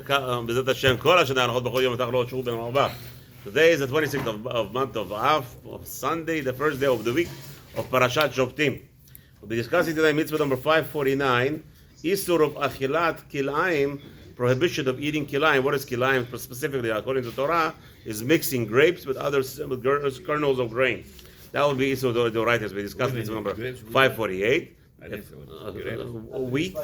בעזרת השם, כל השנה אנחנו בכל יום מתח לו שיעור בין ארבע. Today is the 26th of month of Av, of Sunday, the first day of the week of Parashat Shoftim. We'll be discussing today mitzvah number 549, Isur of Achilat Kilaim, prohibition of eating kilaim. What is kilaim specifically, according to Torah, is mixing grapes with other kernels of grain. That would be Isur D'Oraita. We discussed mitzvah number 548. Wheat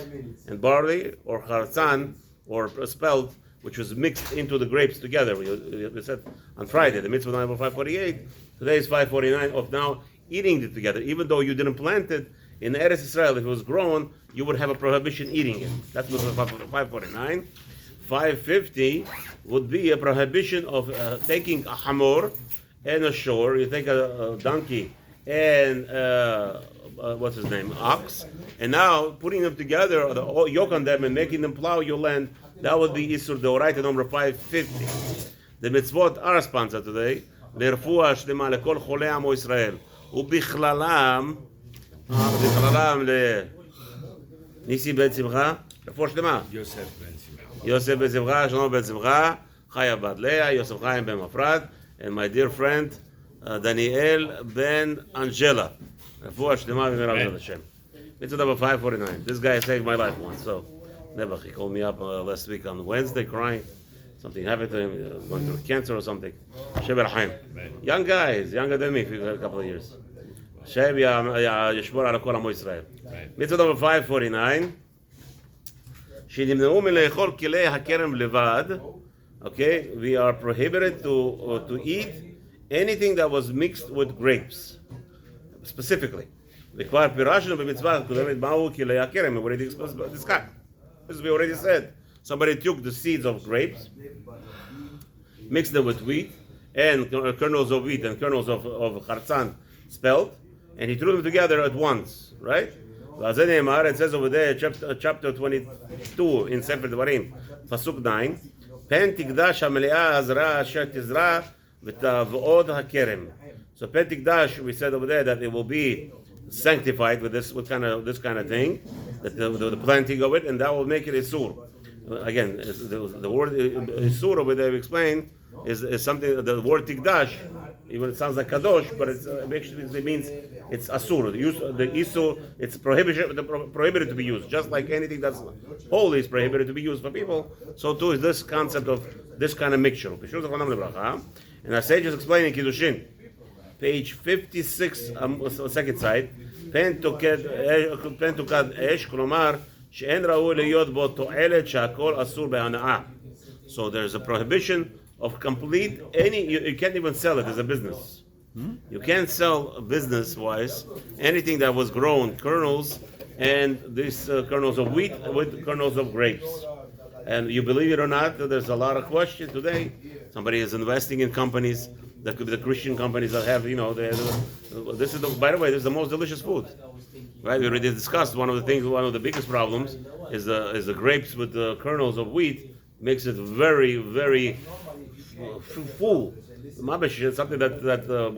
and barley, or charzan, or spelt, which was mixed into the grapes together. We said on Friday, the mitzvah number 548. Today is 549 of now eating it together. Even though you didn't plant it in Eretz Israel, if it was grown, you would have a prohibition eating it. That's mitzvah 549. 550 would be a prohibition of taking a hamor and a shore. You take a donkey and what's his name, ox, and now putting them together, the yoke on them and making them plow your land. That would be Isur D'Oraita number 550. The mitzvot are sponsored today. לרפואה שלמה לכל חולי עמו ישראל, ובכללם לניסים בן שמחה, רפואה שלמה. יוסף בן שמחה, שלמה בן שמחה, חיה בת לאה, יוסף חיים בן מפרד, and my dear friend דניאל בן אנג'לה. רפואה שלמה במהרה בעזרת השם. Mitzvah number 549. This guy saved my life once, so never. He called me up last week on Wednesday crying. Something happened to him, going through cancer or something. Sheber Haim. Young guy, he's younger than me for a couple of years. Sheb Yeshmor ala kol amo Yisrael. Mitzvah number 549. שנמנעו מלאכול כלי הכרם לבד. Okay, we are prohibited to eat anything that was mixed with grapes. Specifically. וכבר פירשנו במצווה הקודמת מהו כלי הכרם. We already discussed. As we already said. Somebody took the seeds of grapes, mixed them with wheat, and kernels of wheat and kernels of charzan spelt, and he threw them together at once, right? It says over there, chapter 22 in Sefer Devarim, Pasuk 9, Pen tikdash hameleah hazra asher tizra v'tavod hakerem. So Pen tikdash, we said over there that it will be sanctified with this kind of thing, that the planting of it, and that will make it a sur. Again, the word Isur over there we explain is something. The word Tikdash, even it sounds like Kadosh, but it means it's Asur. The Isur, it's prohibited to be used. Just like anything that's holy is prohibited to be used for people, so too is this concept of this kind of mixture. And our sages explain in Kiddushin, page 56, second side, Pen tukad esh, kolomar. So there's a prohibition of complete you can't even sell it as a business. You can't sell business-wise anything that was grown, kernels, and these kernels of wheat with kernels of grapes. And you believe it or not, there's a lot of question today. Somebody is investing in companies that could be the Christian companies that have, by the way, this is the most delicious food. Right, we already discussed one of the biggest problems is the grapes with the kernels of wheat makes it very, very full. Mabish is something that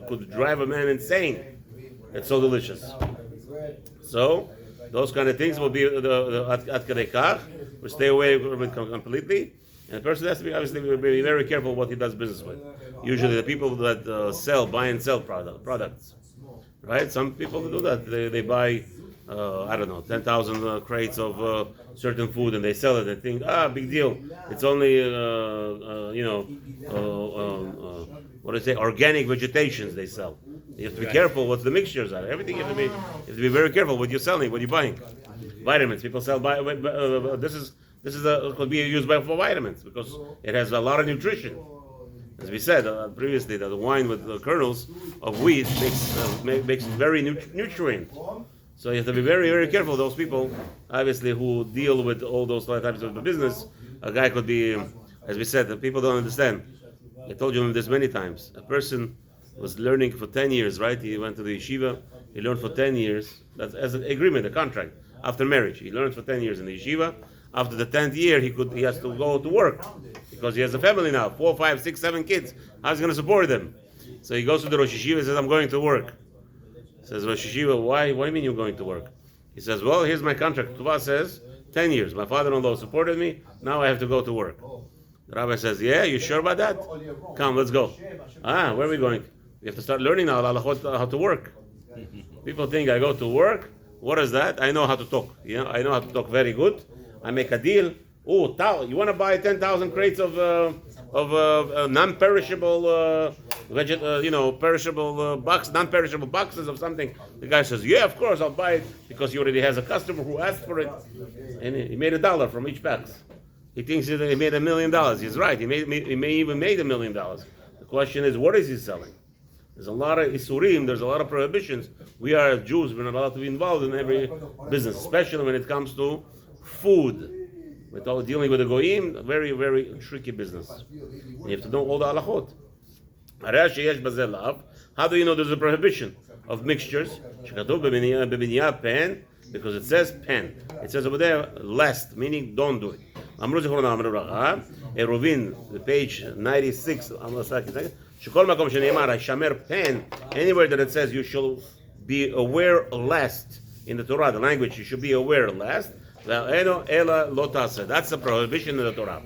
could drive a man insane. It's so delicious. So those kind of things will be the at kadei kach. We stay away from it completely. And the person has to be obviously be very careful what he does business with. Usually the people that buy and sell products. Right? Some people do that. They buy, 10,000 crates of certain food and they sell it. They think, big deal. It's only, what do you say? Organic vegetations they sell. You have to be careful what the mixtures are. Everything you have to be very careful what you're selling, what you're buying. Vitamins. People sell this could be used for vitamins because it has a lot of nutrition. As we said previously, that the wine with the kernels of wheat makes it very nutrient. So you have to be very, very careful. Those people, obviously, who deal with all those types of business, a guy could be, as we said, the people don't understand. I told you this many times. A person was learning for 10 years, right? He went to the yeshiva. He learned for 10 years. That's as an agreement, a contract. After marriage, he learned for 10 years in the yeshiva. After the 10th year, he has to go to work because he has a family now, 4, 5, 6, 7 kids. How's he going to support them? So he goes to the Rosh Yeshiva and says, I'm going to work. Says Rosh Yeshiva, why? What do you mean you're going to work? He says, well, here's my contract. Tuva says, 10 years. My father-in-law supported me. Now I have to go to work. The rabbi says, yeah, you sure about that? Come, let's go. Where are we going? We have to start learning now how to work. People think I go to work. What is that? I know how to talk. I know how to talk very good. I make a deal. Oh, you want to buy 10,000 crates of non-perishable, perishable non-perishable boxes of something? The guy says, yeah, of course, I'll buy it, because he already has a customer who asked for it, and he made $1 from each box. He thinks he made $1 million. He's right. He may even made $1 million. The question is, what is he selling? There's a lot of isurim. There's a lot of prohibitions. We are Jews. We're not allowed to be involved in every business, especially when it comes to food. We're dealing with the goyim, very, very tricky business. You have to know all the halachot. How do you know there's a prohibition of mixtures? Pen, because it says pen. It says over there, lest, meaning don't do it. Eruvin, page 96, pen, anywhere that it says you shall be aware lest, in the Torah, the language, you should be aware lest. That's a prohibition in the Torah.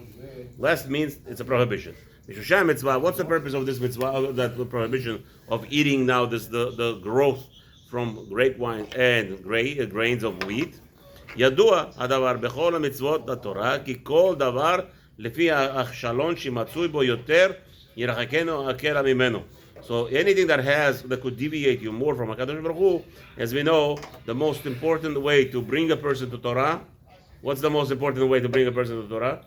Lest means it's a prohibition. What's the purpose of this mitzvah, that prohibition of eating now the growth from grapevine and grains of wheat? ידוע הדבר בכל המצוות בתורה כי כל דבר לפי הכשלון שמצוי בו יותר ירחקנו הקרע ממנו. So anything that could deviate you more from HaKadosh Baruch Hu, as we know, the most important way to bring a person to Torah, what's the most important way to bring a person to Torah?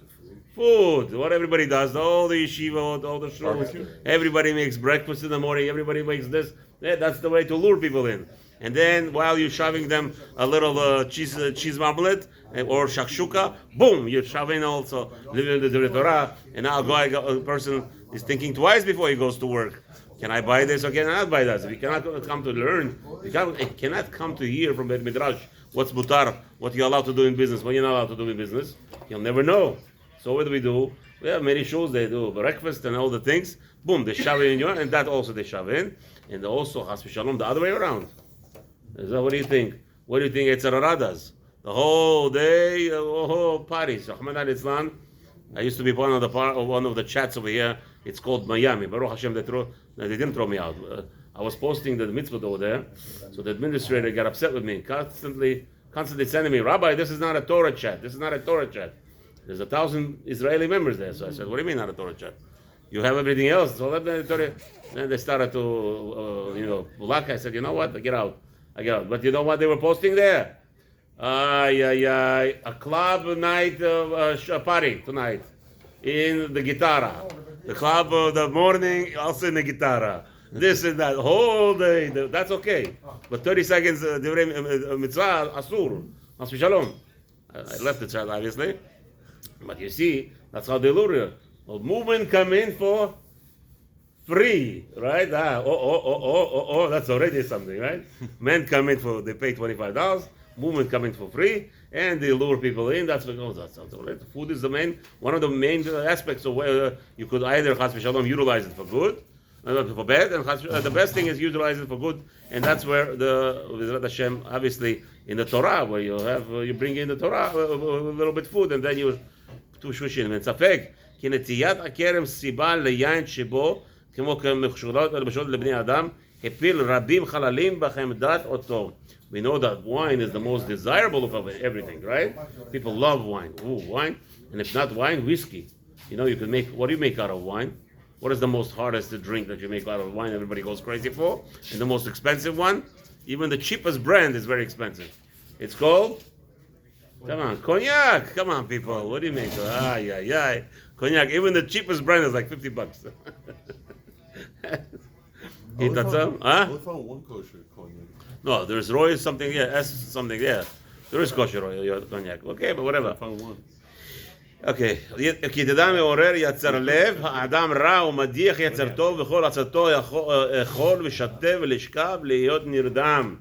Food. What everybody does, all the yeshiva, all the shuls, everybody makes breakfast in the morning, everybody makes this. That's the way to lure people in. And then while you're shoving them a little cheese omelet or shakshuka, boom, you're shoving also the Torah. And now a person is thinking twice before he goes to work. Can I buy this or can I not buy that? If you cannot come to learn, you cannot come to hear from Bet Midrash what's mutar, what you're allowed to do in business, what you're not allowed to do in business. You'll never know. So what do? We have many shuls, they do breakfast and all the things. Boom, they shove it in your, and that also they shove in. And they also, Chas v'Shalom, the other way around. So what do you think? What do you think Yetzer Hara does? The whole day, parties. Rahman al-Islam. I used to be one of the chats over here. It's called Miami. Baruch Hashem, they didn't throw me out. I was posting the mitzvot over there, so the administrator got upset with me, constantly sending me, Rabbi, this is not a Torah chat. This is not a Torah chat. There's 1,000 Israeli members there. So I said, what do you mean not a Torah chat? You have everything else. So then they started to, block. I said, you know what? I get out. But you know what they were posting there? A club night party tonight in the Guitarra. The club of the morning also in the Guitarra. This and that whole day. That's okay. But 30 seconds mitzvah asur. Mas v'shalom. I left the chat obviously. But you see, that's how they lure you. Well, movement come in for free, right? That's already something, right? Men come in they pay $25. Movement come in for free, and they lure people in. That's what goes. That sounds all right. Food is one of the main aspects of where you could either Chas v'Shalom utilize it for good, for bad, and the best thing is utilize it for good, and that's where the V'ezrat Hashem, obviously in the Torah, where you bring in the Torah a little bit food, and then you to shushim. And ספק כי נטיית הכרם סיבה ליין שבו כמו כמכשורות הלבשות לבני אדם הפיל רבים חללים בחמדת אותו. We know that wine is the most desirable of everything, right? People love wine. Ooh, wine. And if not wine, whiskey. You can make, what do you make out of wine? What is the most hardest drink that you make out of wine everybody goes crazy for? And the most expensive one? Even the cheapest brand is very expensive. It's called? Come on, cognac. Come on, people. What do you make? Cognac. Even the cheapest brand is like $50. Eat that some? Huh? I found one kosher cognac. No, there's Roy something, S something, There is kosher Roy cognac. Okay, but whatever. I found one. Okay. כי תדע מעורר יצר לב, האדם רע ומדיח יצר טוב, וכל עצתו יכול ושתב ולשכב להיות נרדם.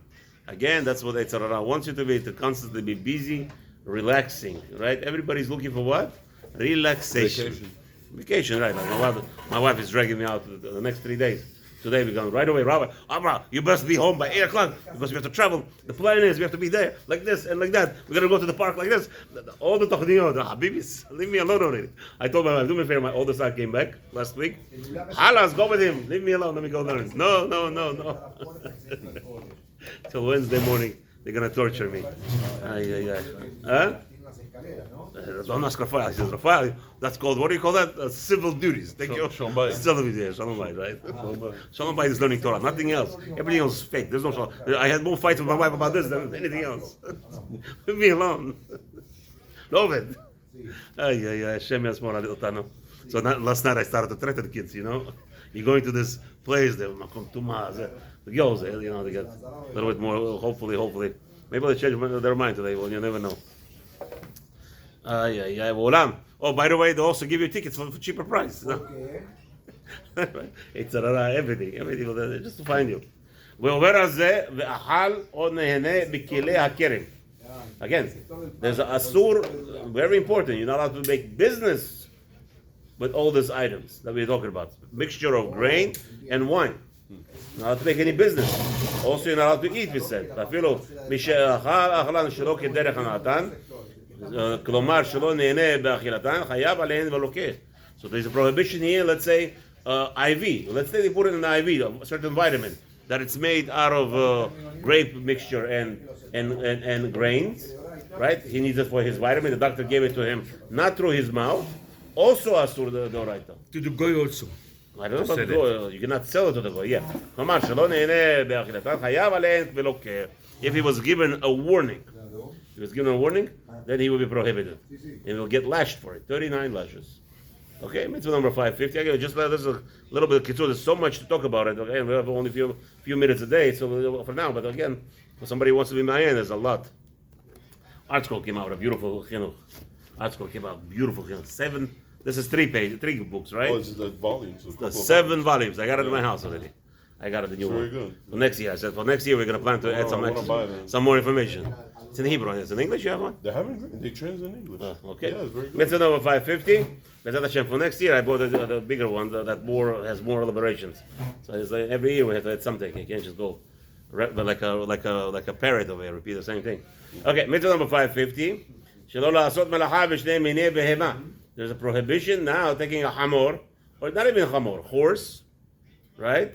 Again, that's what Yetzer Hara wants you to constantly be busy, relaxing, right? Everybody's looking for what? Relaxation. Vacation, right? Like my wife is dragging me out the next 3 days. Today we're going right away, Rabbi. Amra, you best be home by 8 o'clock because we have to travel. The plan is we have to be there like this and like that. We're gonna go to the park like this. All the tachniyot, the habibis, leave me alone already. I told my wife, do me a favor. My oldest son came back last week. Halas, go with him. Leave me alone. Let me go learn. No. Till Wednesday morning, they're gonna torture me. Huh? Don't ask Rafael. He says, Rafael, that's called, what do you call that? Civil duties. Thank you. Shalom bayit. Shalom bayit, right? Shalom bayit is learning Torah, nothing else. Everything else is fake. There's no shalom. I had more fights with my wife about this than anything else. Leave me alone. Love it. Hashem Yasmor Otano. So last night I started to threaten the kids, You're going to this place, the girls, they get a little bit more, hopefully. Maybe they change their mind today, well, you never know. Oh, by the way, they also give you tickets for cheaper price. Okay. It's everything, just to find you. Again, there's a asur, very important. You're not allowed to make business with all these items that we're talking about. Mixture of grain and wine. You're not allowed to make any business. Also, you're not allowed to eat, we said. כלומר שלא נהנה באכילתן, חייב עליהן ולוקה. So there's a prohibition here, let's say IV. Let's say they put in an IV, a certain vitamin, that it's made out of grape mixture and grains, right? He needs it for his vitamin. The doctor gave it to him, not through his mouth. Also asur the doraita. To the goy also. I don't know about goy. You cannot sell it to the goy. Yeah. כלומר שלא נהנה באכילתן, חייב עליהן ולוקה. If he was given a warning. If he was given a warning, then he will be prohibited. And he will get lashed for it. 39 lashes. Okay, mitzvah number 550. Again, just this is a little bit of kitzur. There's so much to talk about it. Okay, we have only a few minutes a day, so for now. But again, for somebody who wants to be ma'ayan, there's a lot. Art Scroll came out, a beautiful chinuch. Art Scroll came out, beautiful chinuch. 7. This is 3 books, right? Oh, it's the volumes. The 7 volumes. I got it in my house already. I got it the new one. Very good. For next year, I said for next year we're going to plan to add some more information. It's in Hebrew. It's in English. You have one? They haven't. They translate in English. Okay. Yeah, it's very good. Mitzvah number 550. Bezat Hashem. For next year, I bought the bigger one that has more elaborations. So it's like every year we have to add something. You can't just go like a parrot over here, repeat the same thing. Okay. Mitzvah number 550. Shelo la'asot melacha b'shnei minei behema. There's a prohibition now taking a hamor, or not even a hamor, horse, right?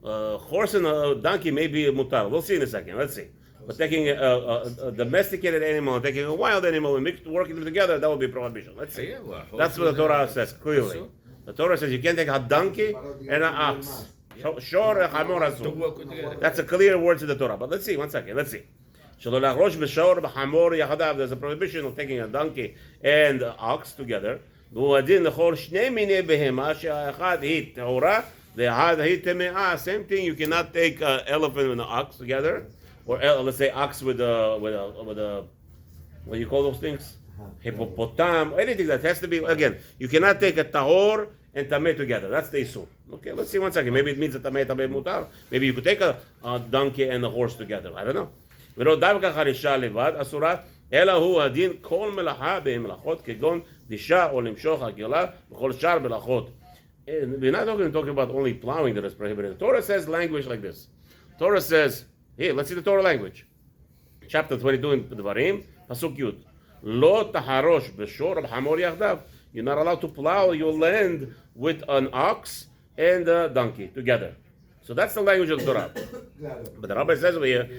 Horse and a donkey may be mutar. We'll see in a second. Let's see. But taking a domesticated animal and taking a wild animal and working them together, that would be prohibition. Let's see. That's what the Torah says clearly. The Torah says you can't take a donkey and an ox. That's a clear word to the Torah. But let's see, one second. Let's see. There's a prohibition of taking a donkey and an ox together. Same thing, you cannot take an elephant and an ox together, or let's say ox with a what do you call those things? Hippopotam, anything that has to be, again, you cannot take a tahor and tameh together. That's the issue. Okay, let's see one second. Maybe it means a tameh mutar. Maybe you could take a donkey and a horse together. I don't know. ולא דווקא חרישה לבד אסורה, אלא הוא הדין כל מלאכה במלאכות כגון דישה או למשוך עגלה וכל שאר מלאכות. We're not talking about only plowing that is prohibited. The Torah says language like this. Torah says, here, let's see the Torah language. Chapter 22 in Devarim, Pasuk Yud. Lo taharosh b'shor b'hamor yachdav. You're not allowed to plow your land with an ox and a donkey together. So that's the language of the Torah. But the Rabbi says over here,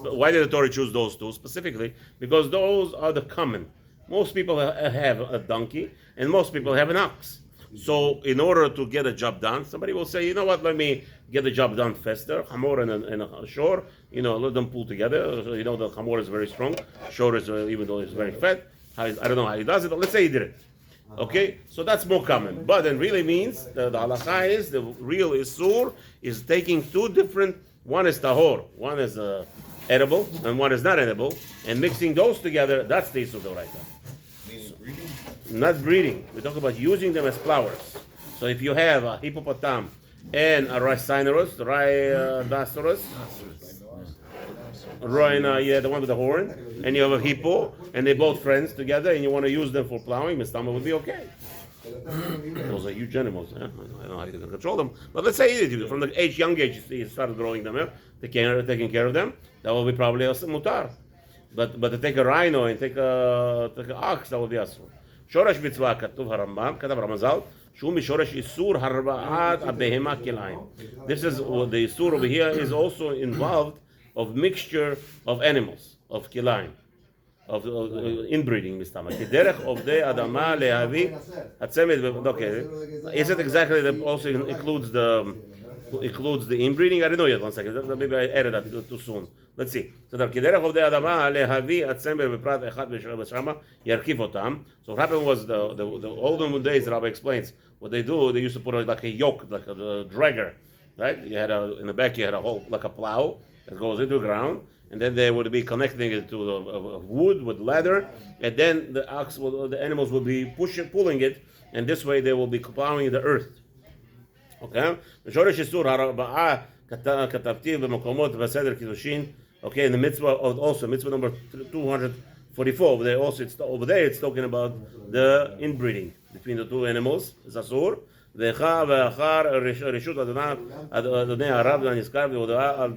why did the Torah choose those two specifically? Because those are the common. Most people have a donkey, and most people have an ox. So in order to get a job done, somebody will say, you know what, let me get the job done faster. Hamor and a shor, let them pull together. So, the hamor is very strong. Shor is, even though it's very fat. I don't know how he does it, but let's say he did it. Okay, so that's more common. But it really means, the halakha is, the real isur is taking two different, one is tahor, one is edible, and one is not edible, and mixing those together, that's the isur d'oraita. Not breeding. We talk about using them as flowers. So if you have a hippopotam and a rhinoceros, the one with the horn, and you have a hippo, and they're both friends together, and you want to use them for plowing, mistama would be okay. Those are huge animals. I don't know how you can control them. But let's say from the young age, you start growing them, taking care of them. That will be probably a mutar. But to take a rhino and take an ox, that will be asur. שורש מצווה כתוב הרמב"ם, כתב רמז"ל, שהוא משורש איסור הרבעת הבהמה כלאיים. This is the איסור over here is also involved of mixture of animals, of כלאיים, of inbreeding מסתמה. כדרך עובדי אדמה להביא הצמד, okay. Is it exactly that also includes the inbreeding? I don't know yet, 1 second. Maybe I added that too soon. Let's see. So כדרך עובדי אדמה להביא הצמד בפרט אחד ושמה ירכיב אותם. So what happened was the olden days, the Rabbi explains, what they do, they used to put like a yoke, like a dragger, right? You had in the back you had a hole, like a plow that goes into the ground, and then they would be connecting it to the wood with leather, and then the animals will be pulling it, and this way they will be plowing the earth. Okay? בשורש איסור הרבעה כתבתי במקומות בסדר קידושין. Okay, in the mitzvah also, mitzvah number 244, over there it's talking about the inbreeding between the two animals. It's asur. ואחר רשות אדוני הרב הנזכר והודעה על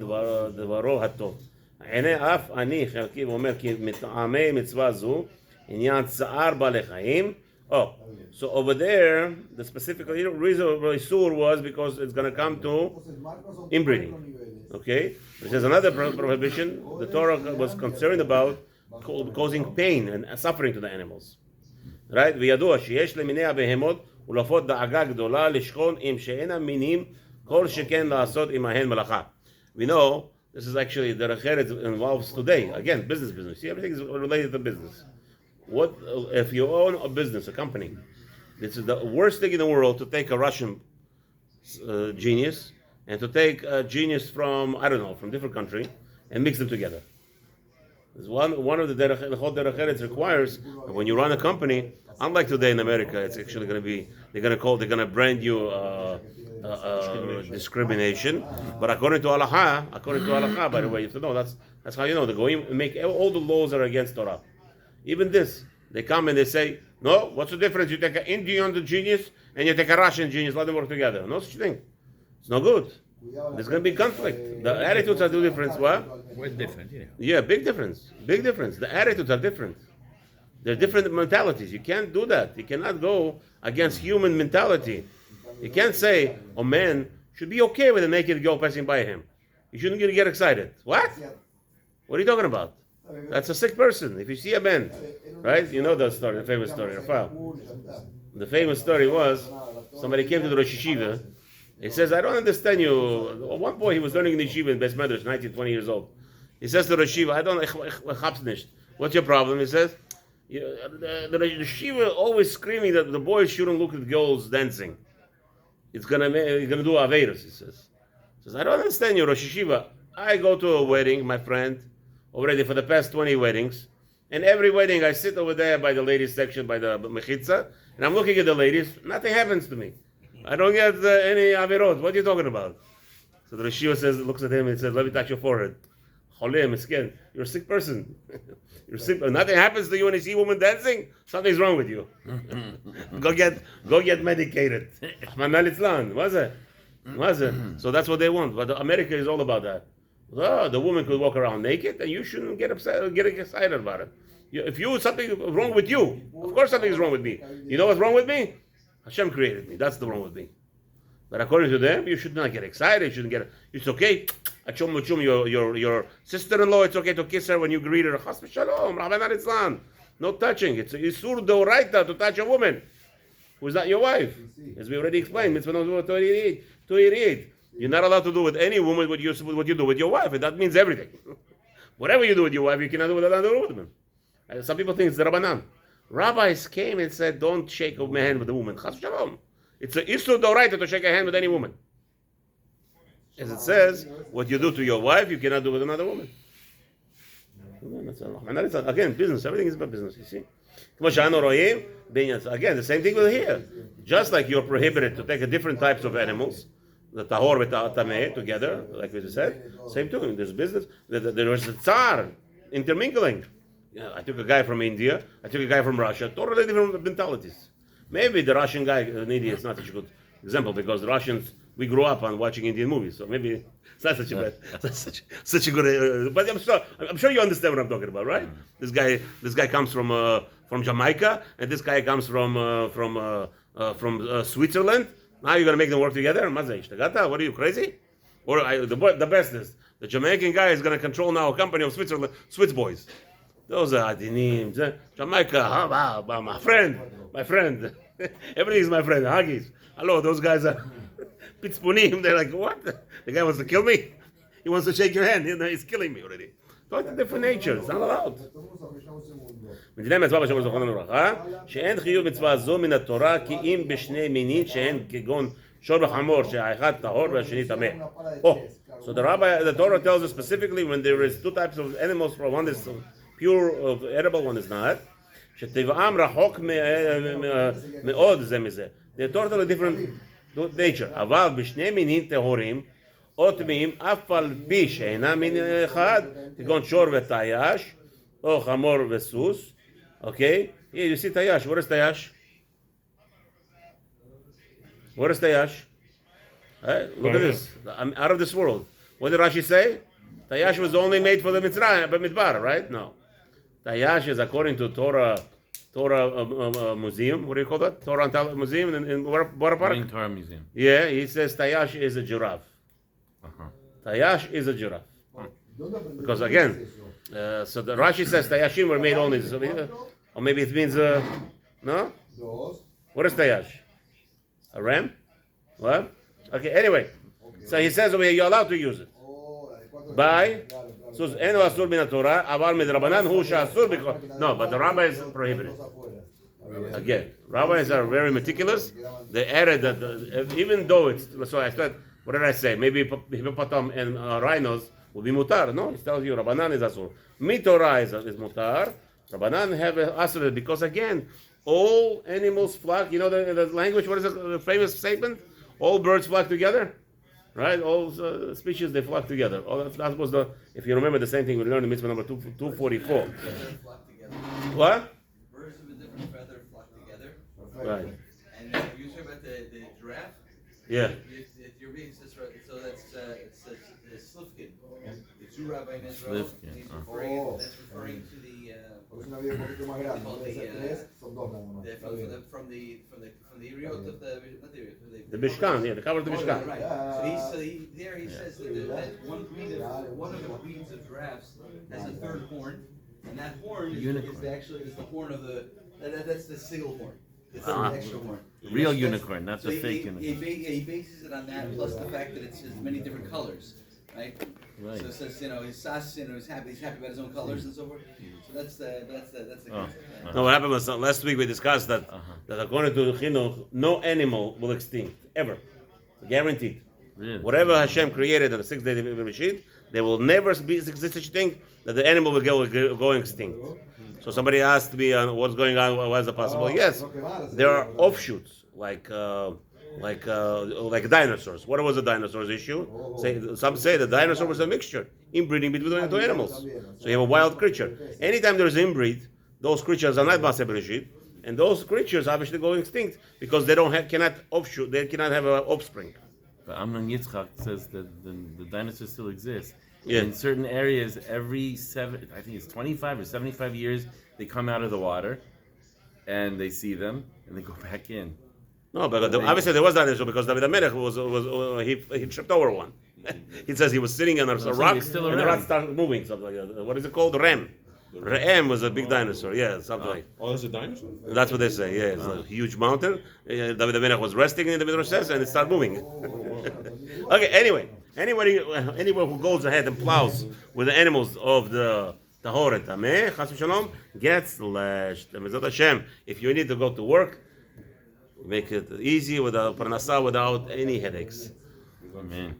דברו הטוב. עיני אף אני חלקי ואומר כי מטעמי מצווה זו עניין צער בעלי חיים. Oh, so over there, the specific reason of Isur was because it's going to come to inbreeding. Okay? There's another prohibition the Torah was concerned about causing pain and suffering to the animals. Right? וידוע שיש למיני הבהמות ולעפות דאגה גדולה לשכון עם שאינם מינים כל שכן לעשות עמהן מלאכה. We know this is actually the Recheret involves today. Again, business. See, everything is related to business. What if you own a business, a company? This is the worst thing in the world to take a Russian genius and to take a genius from, I don't know, from different country and mix them together. There's one of the Derech Eretz requires that when you run a company, unlike today in America, it's actually going to be they're going to brand you discrimination. But according to Halacha, by the way, you have to know that's how you know the goyim make all the laws are against Torah. Even this, they come and they say, no, what's the difference? You take an Indian genius and you take a Russian genius, let them work together. No such thing. It's no good. There's going to be conflict. The attitudes are different. What? What's different? Yeah, big difference. Big difference. The attitudes are different. They're different mentalities. You can't do that. You cannot go against human mentality. You can't say a man should be okay with a naked girl passing by him. You shouldn't get excited. What? What are you talking about? That's a sick person. If you see a man, right? You know the story, the famous story, Rafael. The famous story was somebody came to the Rosh Yeshiva. He says, I don't understand you. At one point, he was learning in the yeshiva in Beis Medrash, 19, 20 years old. He says to the Rosh Yeshiva, what's your problem? He says, the yeshiva always screaming that the boys shouldn't look at girls dancing. It's gonna do Aveirus, he says. He says, I don't understand you, Rosh Yeshiva. I go to a wedding, my friend, already for the past 20 weddings, and every wedding I sit over there by the ladies section, by the mechitza, and I'm looking at the ladies, nothing happens to me. I don't get any avirot. What are you talking about? So the Rishio looks at him and says, let me touch your forehead. Cholim, skin. You're a sick person. You're sick. Nothing happens to you when you see a woman dancing. Something's wrong with you. Go get medicated. So that's what they want. But America is all about that. Oh, the woman could walk around naked, and you shouldn't get upset, get excited about it. If something wrong with you, of course something is wrong with me. You know what's wrong with me? Hashem created me. That's the wrong with me. But according to them, you should not get excited. You shouldn't it's okay. Your sister-in-law, it's okay to kiss her when you greet her. Chas v'shalom, Rabbanan Islam. No touching. It's isur d'oraita to touch a woman who is not your wife. As we already explained, Mitzvoth number 288. You're not allowed to do with any woman what you do with your wife, and that means everything. Whatever you do with your wife, you cannot do with another woman. Some people think it's the Rabbanan. Rabbis came and said, don't shake a hand with a woman. Chas v'shalom. It's an isur d'oraita to shake a hand with any woman. As it says, what you do to your wife, you cannot do with another woman. Again, business. Everything is about business, you see. Again, the same thing with here. Just like you're prohibited to take a different types of animals, the tahor with the tameh together, like we just said, same thing. There's business. There was a tsar intermingling. I took a guy from India. I took a guy from Russia. Totally different mentalities. Maybe the Russian guy, Nidi, is not such a good example because the Russians, we grew up on watching Indian movies, so maybe it's not such a bad, such a good. But I'm sure you understand what I'm talking about, right? This guy comes from Jamaica, and this guy comes from Switzerland. Now you're gonna make them work together? What are you, crazy? Or the best is the Jamaican guy is gonna control now a company of Switzerland, Swiss boys. Those are Adinim, Jamaica, my friend. Everything is my friend. Huggies. Hello, those guys are Pitzpunim. They're like, what? The guy wants to kill me? He wants to shake your hand. He's killing me already. Totally different nature. It's not allowed. מדיני מצווה בשם זכרנו לברכה, שאין חיוב מצווה זו מן התורה כי אם בשני מינים שהן כגון שור וחמור שהאחד טהור והשני טמא. So the Torah tells us specifically when there is two types of animals, one is pure, edible, one is not. שטבעם רחוק מאוד זה מזה. They're totally different nature. אבל בשני מינים טהורים או טמאים אף על פי שאינם מין אחד, כגון שור וטייש, או חמור וסוס. Okay? Here you see טייש. What is טייש? What is טייש? Look at this. I'm out of this world. What did Rashi say? Tayash was only made for the Midbar, right? No. Tayash is according to Torah Museum. What do you call that? Torah Museum in Bora Park? Torah Museum. Yeah, he says Tayash is a giraffe. Tayash is a giraffe. Because again, so the Rashi says Tayashim were made only. Or maybe it means, no? What is Tayash? A ram? What? Okay, anyway. So he says over here, you're allowed to use it. By, so אין הוא אסור מן התורה, אבל מדרבנן הוא שאסור because, no, but the rabbis prohibited. Again, rabbis are very meticulous. They added that even though it's, so I said, what did I say? Maybe hippopotam and rhinos will be mutar. No, it tells you Rabbanan is asur. Mitorah is mutar. Rabbanan have asur because again, all animals flock. You know the language. What is the famous statement? All birds flock together, right? All species they flock together. That was the. If you remember the same thing we learned in mitzvah number 244. What? Birds of a different feather flock together. Right. And you talk about the giraffe. Yeah. You're reading this right. So that's it's Slifkin. The Jew rabbi in Israel. Slifkin, He's referring. That's referring to the. From the Iriot of The Mishkan, yeah, the cover of the Mishkan. Right. So he says that one of the breeds of giraffes has a third horn, and that horn is the horn of the that's the single horn. It's an extra horn. Real unicorn, not the fake unicorn. He bases it on that, plus the fact that it's many different colors, right? Right. So it says, his sas, he's happy about his own colors and so forth. So that's the concept. No, what happened was last week we discussed that according to Chinuch, no animal will extinct ever, guaranteed. Really? Whatever Hashem created on the 6th day of Bereshit, there will never be such a thing that the animal will go extinct. So somebody asked me what's going on. Why is it possible? Yes, there are offshoots like dinosaurs. What was the dinosaurs issue? Some say the dinosaur was a mixture, inbreeding between two animals. So you have a wild creature. Anytime there's inbreed, those creatures are not Maaseh Bereshit, and those creatures obviously go extinct because they cannot have an offspring. But Amnon Yitzchak says that the dinosaurs still exist. Yeah. In certain areas, every 25 or 75 years, they come out of the water, and they see them, and they go back in. No, but obviously there was dinosaur because David HaMelech he tripped over one. He says he was sitting on a rock, and the rock started moving. Something like that. What is it called? Ram. Ram was a big dinosaur. Yeah, something like. Oh, that's a dinosaur? That's what they say. Yeah, it's a huge mountain. David HaMelech was resting in the middle says, and it started moving. Okay. Anyway, anyone who goes ahead and plows with the animals of the Tahoret Tameh, Chas v'Shalom, gets lashed. Mezat Hashem, if you need to go to work, make it easy without parnasah, without any headaches. Amen.